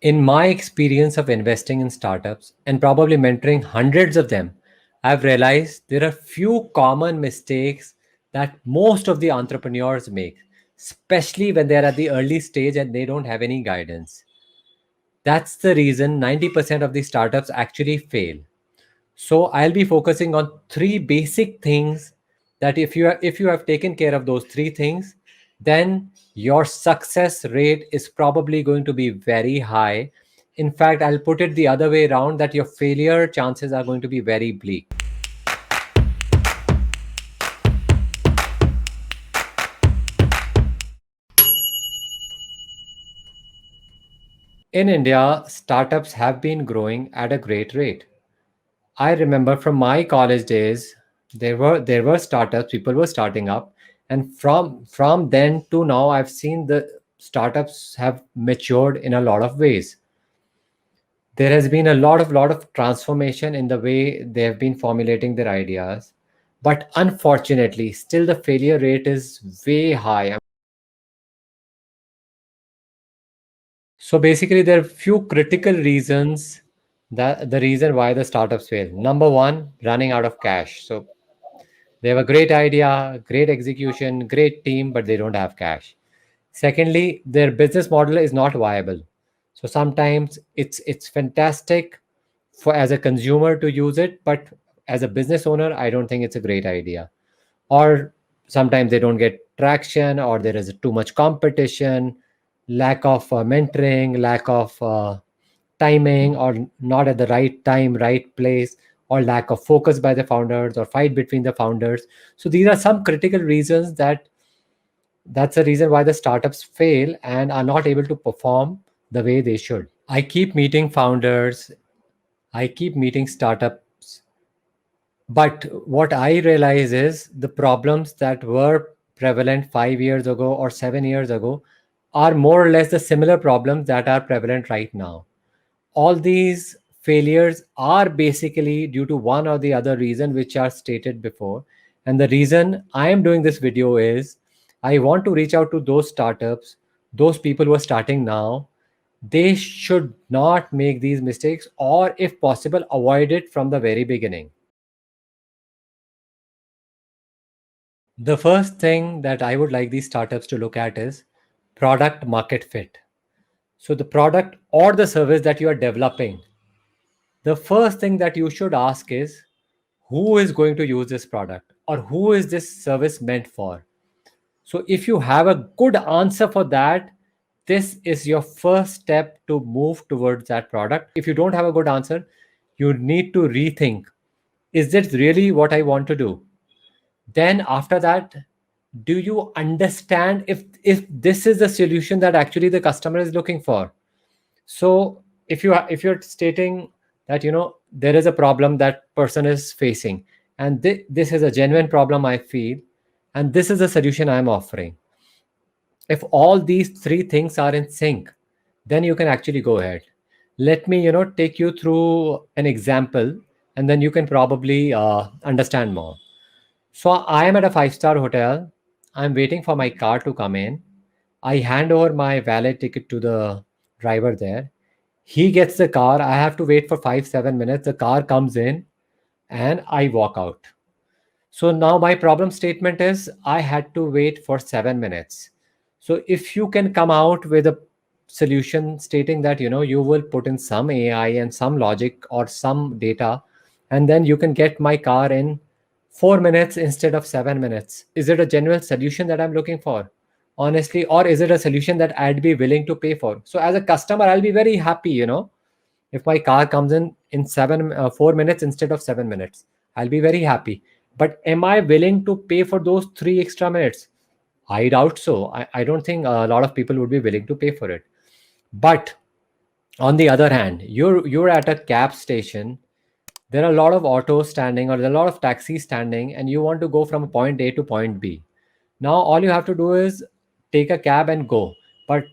In my experience of investing in startups and probably mentoring hundreds of them, I've realized there are few common mistakes that most of the entrepreneurs make, especially when they're at the early stage and they don't have any guidance. That's the reason 90% of the startups actually fail. So I'll be focusing on three basic things that if you have taken care of those three things, then your success rate is probably going to be very high. In fact, I'll put it the other way around, that your failure chances are going to be very bleak. In India, startups have been growing at a great rate. I remember from my college days, there were startups, people were starting up, and from then to now, I've seen the startups have matured in a lot of ways. There has been a lot of transformation in the way they have been formulating their ideas, but unfortunately, still the failure rate is way high. So basically, there are few critical reasons that the reason why the startups fail. Number one, running out of cash. So they have a great idea, great execution, great team, but they don't have cash. Secondly, their business model is not viable. So sometimes it's fantastic for as a consumer to use it, but as a business owner, I don't think it's a great idea. Or sometimes they don't get traction, or there is too much competition, lack of mentoring, lack of timing, or not at the right time, right place, or lack of focus by the founders, or fight between the founders. So these are some critical reasons that's the reason why the startups fail and are not able to perform the way they should. I keep meeting founders, I keep meeting startups, but what I realize is the problems that were prevalent 5 years ago or 7 years ago are more or less the similar problems that are prevalent right now. All these failures are basically due to one or the other reason which are stated before. And the reason I am doing this video is I want to reach out to those startups, those people who are starting now. They should not make these mistakes, or if possible, avoid it from the very beginning. The first thing that I would like these startups to look at is product market fit. So, the product or the service that you are developing, the first thing that you should ask is who is going to use this product, or who is this service meant for. So if you have a good answer for that, this is your first step to move towards that product. If you don't have a good answer, you need to rethink, is this really what I want to do? Then after that, do you understand if this is the solution that actually the customer is looking for? So if you're stating that there is a problem that person is facing, and this is a genuine problem I feel, and this is the solution I'm offering. If all these three things are in sync, then you can actually go ahead. Let me take you through an example, and then you can probably understand more. So I am at a five-star hotel. I'm waiting for my car to come in. I hand over my valet ticket to the driver there. He gets the car. I have to wait for 5, 7 minutes. The car comes in and I walk out. So now my problem statement is I had to wait for 7 minutes. So if you can come out with a solution stating that you will put in some AI and some logic or some data, and then you can get my car in 4 minutes instead of 7 minutes. Is it a genuine solution that I'm looking for? Honestly, or is it a solution that I'd be willing to pay for? So as a customer, I'll be very happy, if my car comes in 4 minutes instead of 7 minutes. I'll be very happy. But am I willing to pay for those 3 extra minutes? I doubt so. I don't think a lot of people would be willing to pay for it. But on the other hand, you're at a cab station. There are a lot of autos standing, or there are a lot of taxis standing, and you want to go from point A to point B. Now all you have to do is take a cab and go. But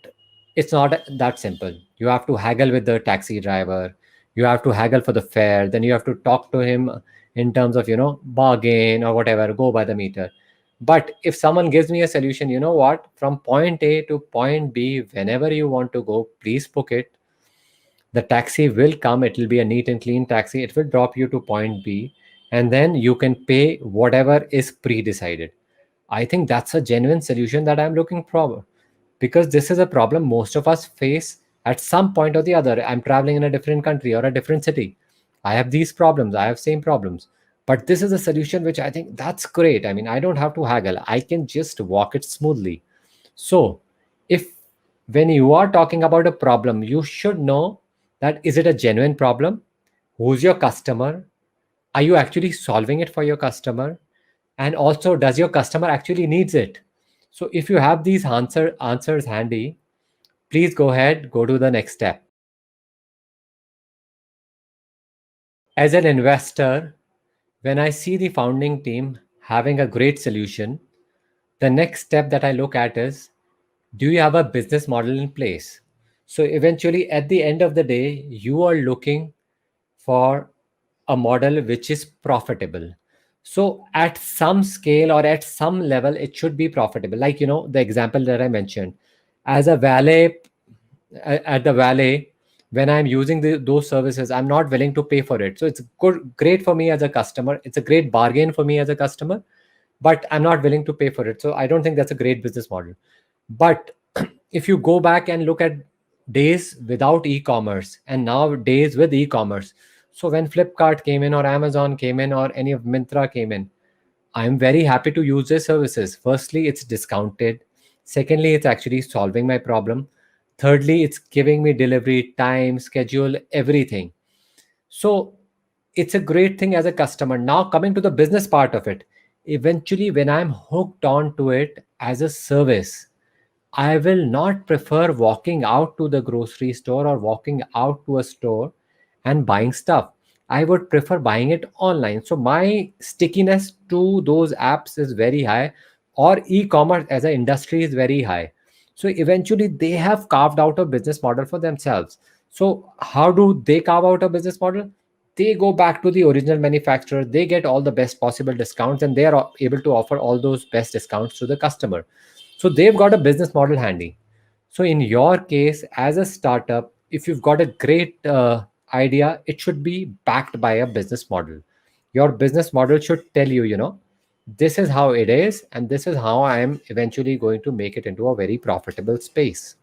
it's not that simple. You have to haggle with the taxi driver. You have to haggle for the fare. Then you have to talk to him in terms of bargain or whatever, go by the meter. But if someone gives me a solution, from point A to point B, whenever you want to go, please book it. The taxi will come, it will be a neat and clean taxi, it will drop you to point B, and then you can pay whatever is pre decided. I think that's a genuine solution that I'm looking for, because this is a problem most of us face at some point or the other. I'm traveling in a different country or a different city. I have these problems, I have same problems. But this is a solution which I think that's great. I mean, I don't have to haggle. I can just walk it smoothly. So, if when you are talking about a problem, you should know that is it a genuine problem? Who's your customer? Are you actually solving it for your customer? And also, does your customer actually needs it? So if you have these answers handy, please go ahead, go to the next step. As an investor, when I see the founding team having a great solution, the next step that I look at is, do you have a business model in place? So eventually, at the end of the day, you are looking for a model which is profitable. So at some scale or at some level, it should be profitable. Like, the example that I mentioned, as a valet, at the valet, when I'm using those services, I'm not willing to pay for it. So it's great for me as a customer. It's a great bargain for me as a customer, but I'm not willing to pay for it. So I don't think that's a great business model. But if you go back and look at days without e-commerce and now days with e-commerce, so when Flipkart came in or Amazon came in or any of Mintra came in, I'm very happy to use their services. Firstly, it's discounted. Secondly, it's actually solving my problem. Thirdly, it's giving me delivery time, schedule, everything. So it's a great thing as a customer. Now, coming to the business part of it, eventually, when I'm hooked on to it as a service, I will not prefer walking out to the grocery store or walking out to a store and buying stuff. I would prefer buying it online. So my stickiness to those apps is very high, or e-commerce as an industry is very high. So eventually they have carved out a business model for themselves. So how do they carve out a business model? They go back to the original manufacturer, they get all the best possible discounts, and they are able to offer all those best discounts to the customer. So they've got a business model handy. So in your case, as a startup, if you've got a great idea, it should be backed by a business model. Your business model should tell you, this is how it is, and this is how I am eventually going to make it into a very profitable space.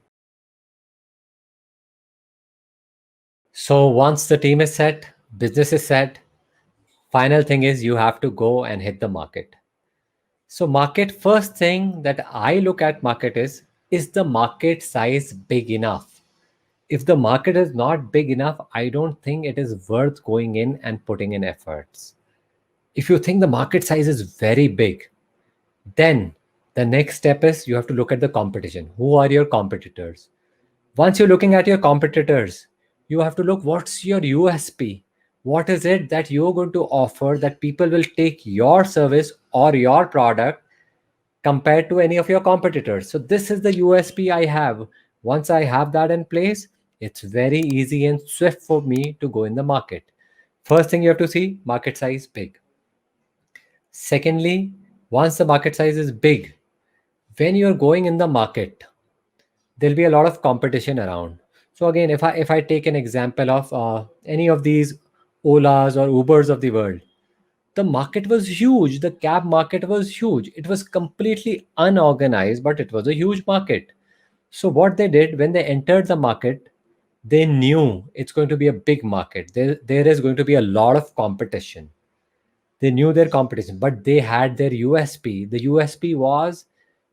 So once the team is set, business is set, final thing is you have to go and hit the market. So market, first thing that I look at market is the market size big enough? If the market is not big enough, I don't think it is worth going in and putting in efforts. If you think the market size is very big, then the next step is you have to look at the competition. Who are your competitors? Once you're looking at your competitors, you have to look what's your USP. What is it that you're going to offer that people will take your service or your product compared to any of your competitors? So this is the USP I have. Once I have that in place, it's very easy and swift for me to go in the market. First thing you have to see, market size big. Secondly, once the market size is big, when you're going in the market, there'll be a lot of competition around. So again, if I take an example of any of these Olas or Ubers of the world, the market was huge. The cab market was huge. It was completely unorganized, but it was a huge market. So what they did when they entered the market, they knew it's going to be a big market. There is going to be a lot of competition. They knew their competition, but they had their USP. The USP was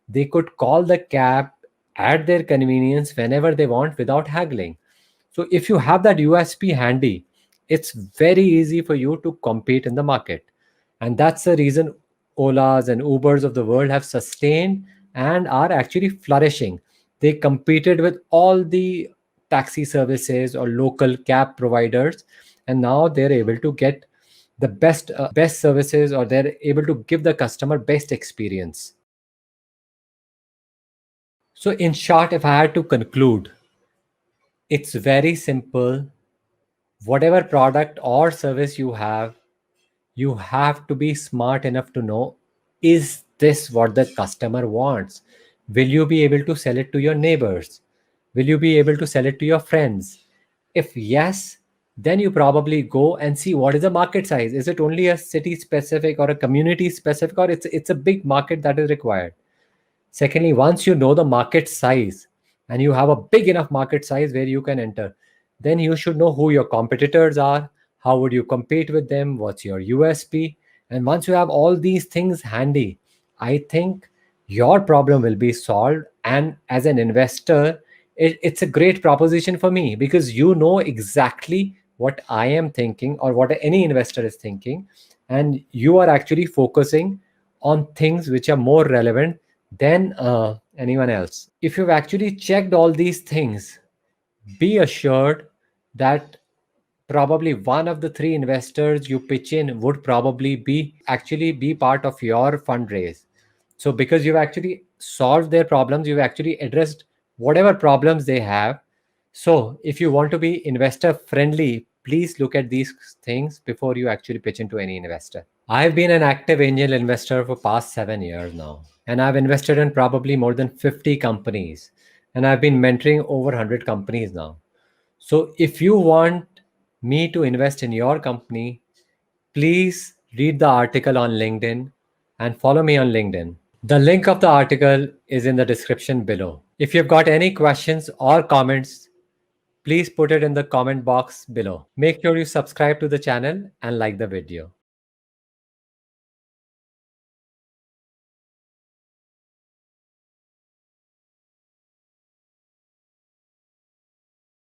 they could call the cab at their convenience whenever they want without haggling. So if you have that USP handy, it's very easy for you to compete in the market. And that's the reason Olas and Ubers of the world have sustained and are actually flourishing. They competed with all the taxi services or local cab providers, and now they're able to get the best services, or they're able to give the customer best experience. So in short, if I had to conclude, it's very simple. Whatever product or service you have to be smart enough to know, is this what the customer wants? Will you be able to sell it to your neighbors? Will you be able to sell it to your friends? If yes, then you probably go and see what is the market size. Is it only a city specific or a community specific, or it's a big market that is required? Secondly, once you know the market size and you have a big enough market size where you can enter, then you should know who your competitors are, how would you compete with them, what's your USP. And once you have all these things handy, I think your problem will be solved. And as an investor, it's a great proposition for me because you know exactly what I am thinking or what any investor is thinking. And you are actually focusing on things which are more relevant than anyone else. If you've actually checked all these things, be assured that probably one of the three investors you pitch in would probably be part of your fundraise. So because you've actually solved their problems, you've actually addressed whatever problems they have. So if you want to be investor friendly, please look at these things before you actually pitch into any investor. I've been an active angel investor for past 7 years now, and I've invested in probably more than 50 companies, and I've been mentoring over 100 companies now. So if you want me to invest in your company, please read the article on LinkedIn and follow me on LinkedIn. The link of the article is in the description below. If you've got any questions or comments, please put it in the comment box below. Make sure you subscribe to the channel and like the video.